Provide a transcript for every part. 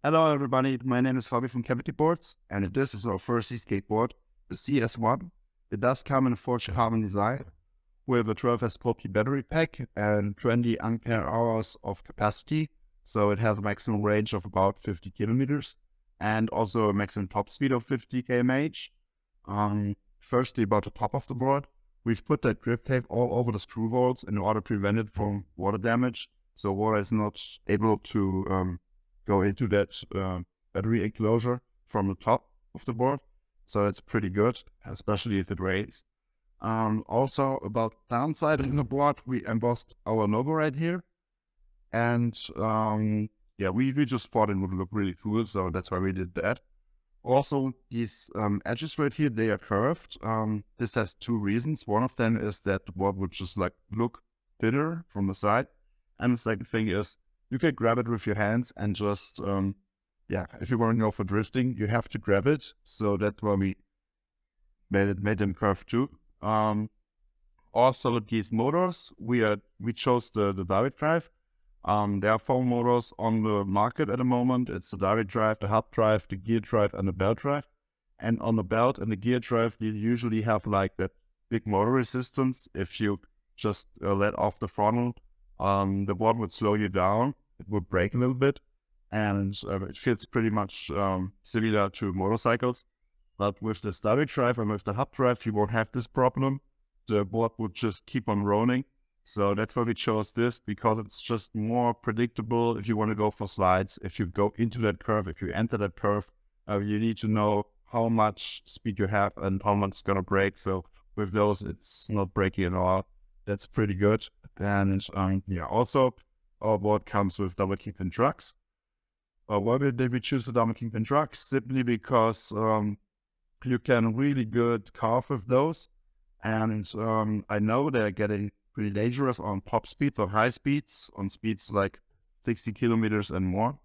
Hello everybody, my name is Fabi from Cavityboards, and this is our first e-skateboard, the CS1. It does come in a forged carbon design with a 12S battery pack and 20 ampere hours of capacity, so it has a maximum range of about 50 kilometers and also a maximum top speed of 50 km/h. Firstly, about the top of the board, we've put that grip tape all over the screw holes in order to prevent it from water damage, so water is not able to go into that battery enclosure from the top of the board. So that's pretty good, especially if it rains. Also, about downside in the board, we embossed our logo right here. And yeah, we just thought it would look really cool, so that's why we did that. Also, these edges right here, they are curved. This has two reasons. One of them is that the board would just like look thinner from the side. And the second thing is you can grab it with your hands and just, yeah, if you want to go for drifting, you have to grab it. So that's why we made them curved too. Also, these motors, we chose the direct drive. There are 4 motors on the market at the moment. It's the direct drive, the hub drive, the gear drive, and the belt drive. And on the belt and the gear drive, you usually have like that big motor resistance. If you just let off the throttle, the board would slow you down. It would brake a little bit, and it feels pretty much similar to motorcycles. But with the direct drive and with the hub drive, you won't have this problem. The board would just keep on rolling. So that's why we chose this, because it's just more predictable if you want to go for slides. If you go into that curve, if you enter that curve, you need to know how much speed you have and how much it's going to brake. So with those, it's not braking at all. That's pretty good. And yeah, also our board comes with double kingpin trucks. Why did we choose the double kingpin trucks? Simply because you can really good carve with those. And I know they're getting pretty dangerous on top speeds or high speeds, on speeds like 60 kilometers and more.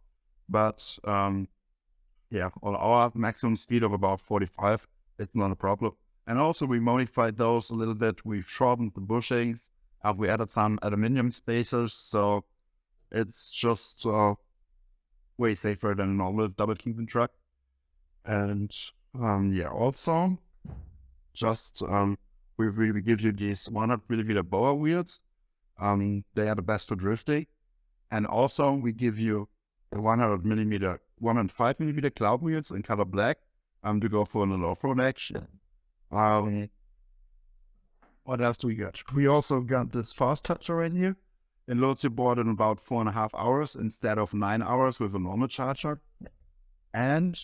But yeah, on our maximum speed of about 45, it's not a problem. And also we modified those a little bit. We've shortened the bushings. We added some aluminum spacers, so it's just way safer than a normal double kingpin truck. And yeah, also just we give you these 100mm boa wheels. They are the best for drifting. And also we give you the 105mm cloud wheels in color black to go for an off-road action. What else do we got? We also got this fast toucher right here. It loads your board in about 4.5 hours instead of 9 hours with a normal charger. And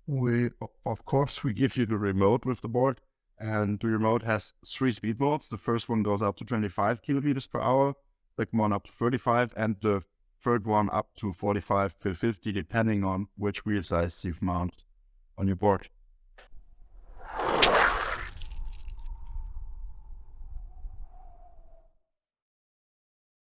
we, of course, we give you the remote with the board. And the remote has 3 speed modes. The first one goes up to 25 kilometers per hour, second one up to 35, and the third one up to 45 to 50, depending on which wheel size you've mounted on your board.